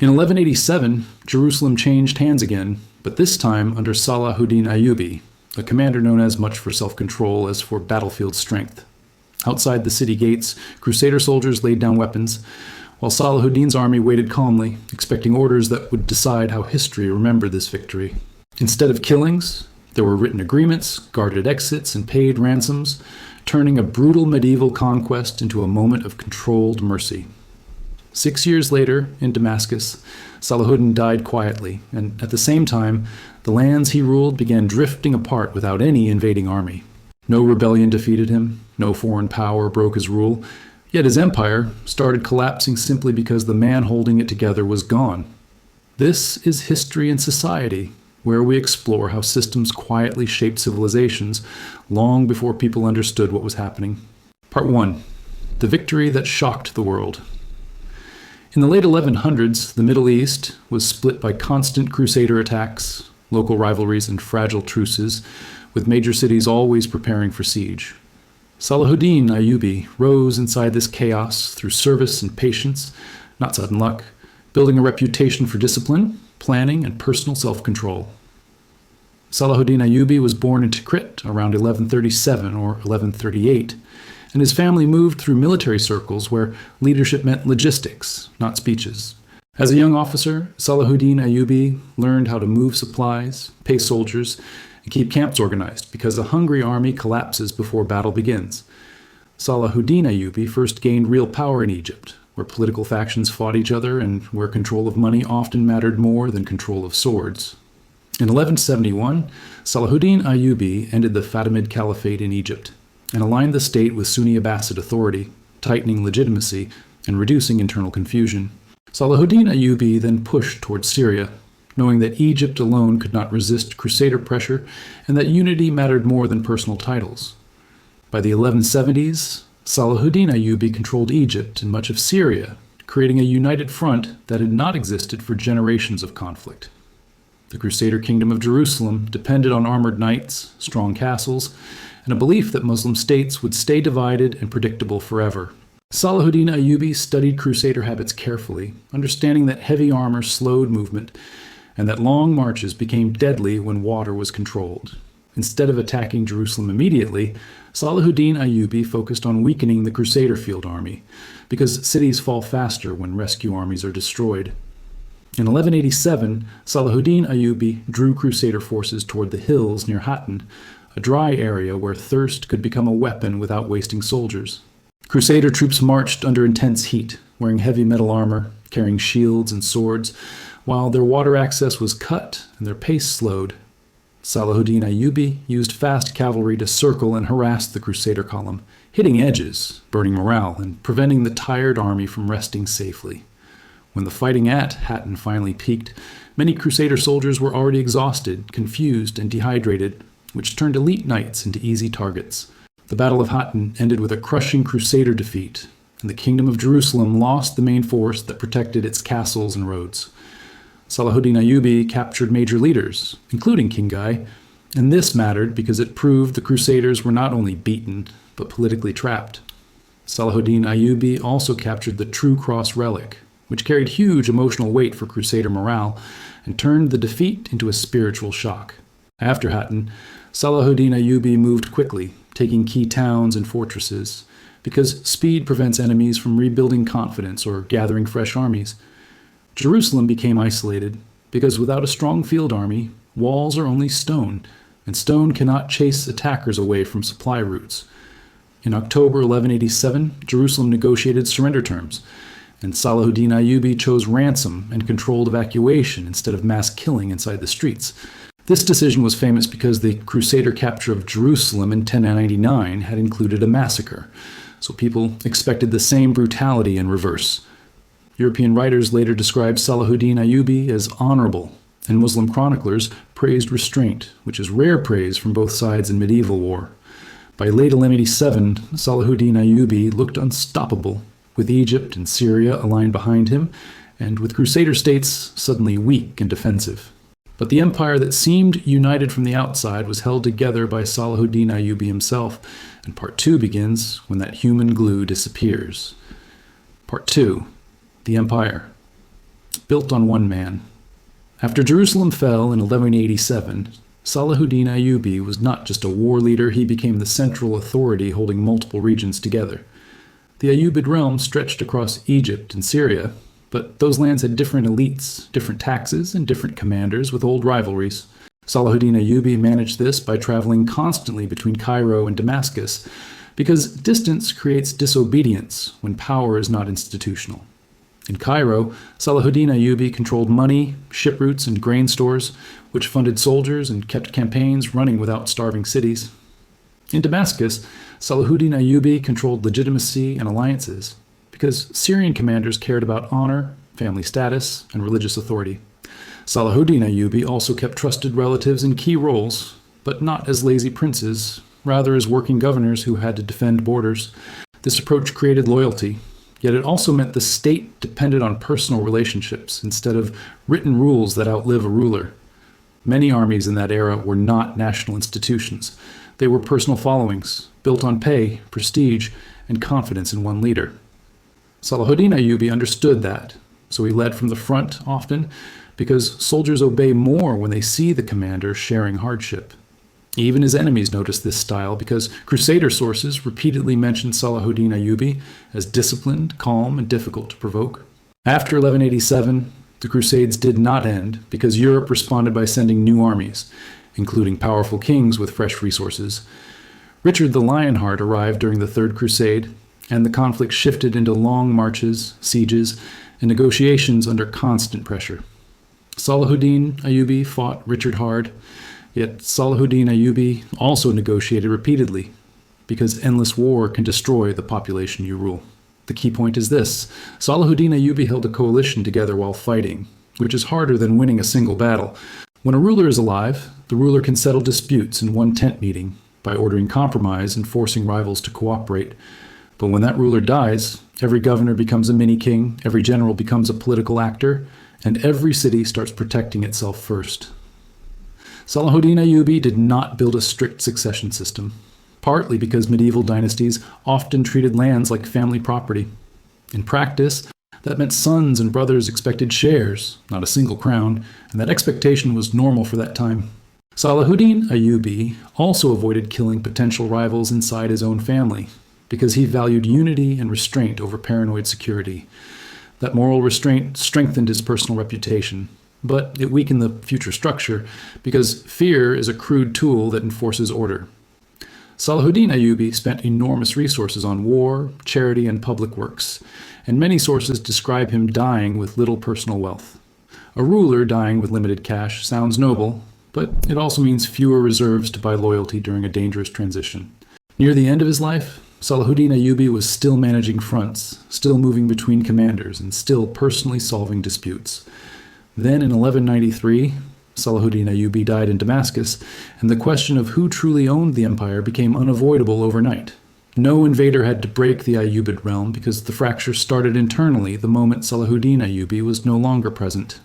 In 1187, Jerusalem changed hands again, but this time under Salahuddin Ayyubi, a commander known as much for self-control as for battlefield strength. Outside the city gates, Crusader soldiers laid down weapons, while Salahuddin's army waited calmly, expecting orders that would decide how history remembered this victory. Instead of killings, there were written agreements, guarded exits, and paid ransoms, turning a brutal medieval conquest into a moment of controlled mercy. 6 years later, in Damascus, Salahuddin died quietly, and at the same time, the lands he ruled began drifting apart without any invading army. No rebellion defeated him, no foreign power broke his rule, yet his empire started collapsing simply because the man holding it together was gone. This is History and Society, where we explore how systems quietly shaped civilizations long before people understood what was happening. Part 1. The victory that shocked the world. In the late 1100s, the Middle East was split by constant Crusader attacks, local rivalries, and fragile truces, with major cities always preparing for siege. Salahuddin Ayyubi rose inside this chaos through service and patience, not sudden luck, building a reputation for discipline, planning, and personal self-control. Salahuddin Ayyubi was born in Tikrit around 1137 or 1138, and his family moved through military circles where leadership meant logistics, not speeches. As a young officer, Salahuddin Ayyubi learned how to move supplies, pay soldiers, and keep camps organized, because a hungry army collapses before battle begins. Salahuddin Ayyubi first gained real power in Egypt, where political factions fought each other and where control of money often mattered more than control of swords. In 1171, Salahuddin Ayyubi ended the Fatimid Caliphate in Egypt and aligned the state with Sunni Abbasid authority, tightening legitimacy and reducing internal confusion. Salahuddin Ayyubi then pushed towards Syria, knowing that Egypt alone could not resist Crusader pressure and that unity mattered more than personal titles. By the 1170s, Salahuddin Ayyubi controlled Egypt and much of Syria, creating a united front that had not existed for generations of conflict. The Crusader kingdom of Jerusalem depended on armored knights, strong castles, and a belief that Muslim states would stay divided and predictable forever. Salahuddin Ayyubi studied Crusader habits carefully, understanding that heavy armor slowed movement and that long marches became deadly when water was controlled. Instead of attacking Jerusalem immediately, Salahuddin Ayyubi focused on weakening the Crusader field army, because cities fall faster when rescue armies are destroyed. In 1187, Salahuddin Ayyubi drew Crusader forces toward the hills near Hattin, a dry area where thirst could become a weapon without wasting soldiers. Crusader troops marched under intense heat, wearing heavy metal armor, carrying shields and swords, while their water access was cut and their pace slowed. Salahuddin Ayyubi used fast cavalry to circle and harass the Crusader column, hitting edges, burning morale, and preventing the tired army from resting safely. When the fighting at Hattin finally peaked, many Crusader soldiers were already exhausted, confused, and dehydrated, which turned elite knights into easy targets. The Battle of Hattin ended with a crushing Crusader defeat, and the Kingdom of Jerusalem lost the main force that protected its castles and roads. Salahuddin Ayyubi captured major leaders, including King Guy, and this mattered because it proved the Crusaders were not only beaten, but politically trapped. Salahuddin Ayyubi also captured the True Cross relic, which carried huge emotional weight for Crusader morale and turned the defeat into a spiritual shock. After Hattin, Salahuddin Ayyubi moved quickly, taking key towns and fortresses, because speed prevents enemies from rebuilding confidence or gathering fresh armies. Jerusalem became isolated, because without a strong field army, walls are only stone, and stone cannot chase attackers away from supply routes. In October 1187, Jerusalem negotiated surrender terms, and Salahuddin Ayyubi chose ransom and controlled evacuation instead of mass killing inside the streets. This decision was famous because the Crusader capture of Jerusalem in 1099 had included a massacre, so people expected the same brutality in reverse. European writers later described Salahuddin Ayyubi as honorable, and Muslim chroniclers praised restraint, which is rare praise from both sides in medieval war. By late 1187, Salahuddin Ayyubi looked unstoppable, with Egypt and Syria aligned behind him, and with Crusader states suddenly weak and defensive. But the empire that seemed united from the outside was held together by Salahuddin Ayyubi himself, and Part 2 begins when that human glue disappears. Part 2. The Empire. built on one man. After Jerusalem fell in 1187, Salahuddin Ayyubi was not just a war leader, he became the central authority holding multiple regions together. The Ayyubid realm stretched across Egypt and Syria, but those lands had different elites, different taxes, and different commanders with old rivalries. Salahuddin Ayyubi managed this by traveling constantly between Cairo and Damascus, because distance creates disobedience when power is not institutional. In Cairo, Salahuddin Ayyubi controlled money, ship routes, and grain stores, which funded soldiers and kept campaigns running without starving cities. In Damascus, Salahuddin Ayyubi controlled legitimacy and alliances, because Syrian commanders cared about honor, family status, and religious authority. Salahuddin Ayyubi also kept trusted relatives in key roles, but not as lazy princes, rather as working governors who had to defend borders. This approach created loyalty, yet it also meant the state depended on personal relationships instead of written rules that outlive a ruler. Many armies in that era were not national institutions. They were personal followings, built on pay, prestige, and confidence in one leader. Salahuddin Ayyubi understood that, so he led from the front often, because soldiers obey more when they see the commander sharing hardship. Even his enemies noticed this style because Crusader sources repeatedly mentioned Salahuddin Ayyubi as disciplined, calm, and difficult to provoke. After 1187, the Crusades did not end because Europe responded by sending new armies, including powerful kings with fresh resources. Richard the Lionheart arrived during the Third Crusade, and the conflict shifted into long marches, sieges, and negotiations under constant pressure. Salahuddin Ayyubi fought Richard hard, yet Salahuddin Ayyubi also negotiated repeatedly, because endless war can destroy the population you rule. The key point is this: Salahuddin Ayyubi held a coalition together while fighting, which is harder than winning a single battle. When a ruler is alive, the ruler can settle disputes in one tent meeting by ordering compromise and forcing rivals to cooperate. But when that ruler dies, every governor becomes a mini-king, every general becomes a political actor, and every city starts protecting itself first. Salahuddin Ayyubi did not build a strict succession system, partly because medieval dynasties often treated lands like family property. In practice, that meant sons and brothers expected shares, not a single crown, and that expectation was normal for that time. Salahuddin Ayyubi also avoided killing potential rivals inside his own family, because he valued unity and restraint over paranoid security. That moral restraint strengthened his personal reputation, but it weakened the future structure because fear is a crude tool that enforces order. Salahuddin Ayyubi spent enormous resources on war, charity, and public works, and many sources describe him dying with little personal wealth. A ruler dying with limited cash sounds noble, but it also means fewer reserves to buy loyalty during a dangerous transition. Near the end of his life, Salahuddin Ayyubi was still managing fronts, still moving between commanders, and still personally solving disputes. Then in 1193, Salahuddin Ayyubi died in Damascus, and the question of who truly owned the empire became unavoidable overnight. No invader had to break the Ayyubid realm because the fracture started internally the moment Salahuddin Ayyubi was no longer present.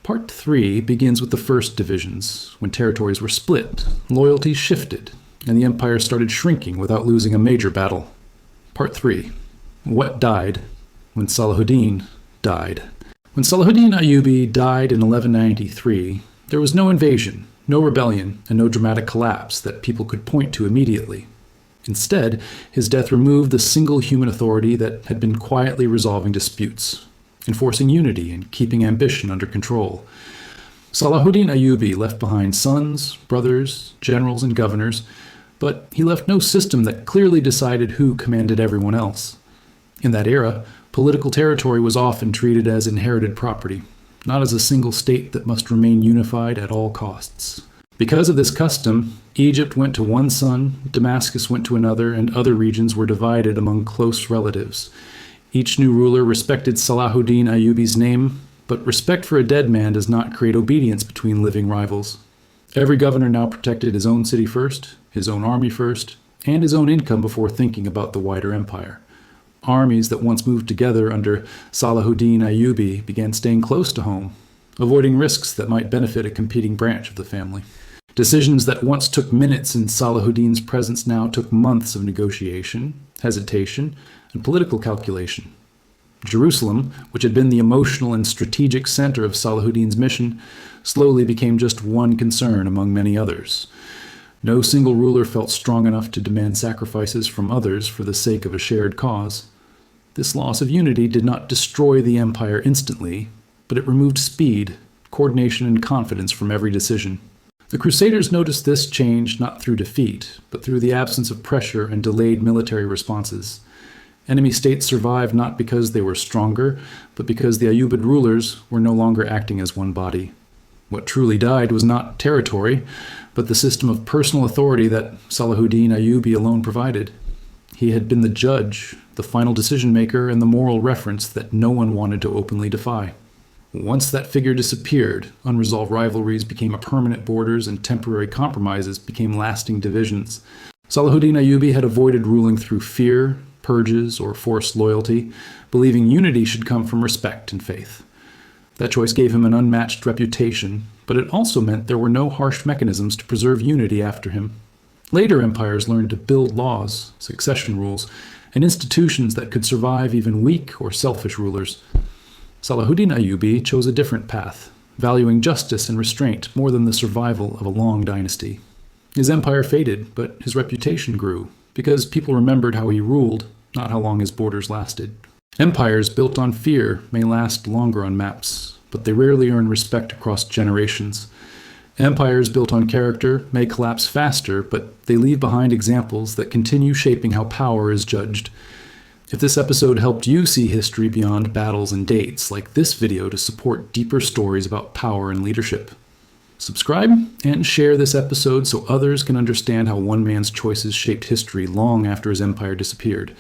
Part 3 begins with the first divisions, when territories were split, loyalties shifted, and the empire started shrinking without losing a major battle. Part 3. What died when Salahuddin died? When Salahuddin Ayyubi died in 1193, there was no invasion, no rebellion, and no dramatic collapse that people could point to immediately. Instead, his death removed the single human authority that had been quietly resolving disputes, enforcing unity and keeping ambition under control. Salahuddin Ayyubi left behind sons, brothers, generals, and governors, but he left no system that clearly decided who commanded everyone else. In that era, political territory was often treated as inherited property, not as a single state that must remain unified at all costs. Because of this custom, Egypt went to one son, Damascus went to another, and other regions were divided among close relatives. Each new ruler respected Salahuddin Ayyubi's name, but respect for a dead man does not create obedience between living rivals. Every governor now protected his own city first, his own army first, and his own income before thinking about the wider empire. Armies that once moved together under Salahuddin Ayyubi began staying close to home, avoiding risks that might benefit a competing branch of the family. Decisions that once took minutes in Salahuddin's presence now took months of negotiation, hesitation, and political calculation. Jerusalem, which had been the emotional and strategic center of Salahuddin's mission, slowly became just one concern among many others. No single ruler felt strong enough to demand sacrifices from others for the sake of a shared cause. This loss of unity did not destroy the empire instantly, but it removed speed, coordination, and confidence from every decision. The Crusaders noticed this change not through defeat, but through the absence of pressure and delayed military responses. Enemy states survived not because they were stronger, but because the Ayyubid rulers were no longer acting as one body. What truly died was not territory, but the system of personal authority that Salahuddin Ayyubi alone provided. He had been the judge, the final decision-maker, and the moral reference that no one wanted to openly defy. Once that figure disappeared, unresolved rivalries became permanent borders and temporary compromises became lasting divisions. Salahuddin Ayyubi had avoided ruling through fear, purges, or forced loyalty, believing unity should come from respect and faith. That choice gave him an unmatched reputation, but it also meant there were no harsh mechanisms to preserve unity after him. Later empires learned to build laws, succession rules, and institutions that could survive even weak or selfish rulers. Salahuddin Ayyubi chose a different path, valuing justice and restraint more than the survival of a long dynasty. His empire faded, but his reputation grew, because people remembered how he ruled, not how long his borders lasted. Empires built on fear may last longer on maps, but they rarely earn respect across generations. Empires built on character may collapse faster, but they leave behind examples that continue shaping how power is judged. If this episode helped you see history beyond battles and dates, like this video to support deeper stories about power and leadership. Subscribe and share this episode so others can understand how one man's choices shaped history long after his empire disappeared.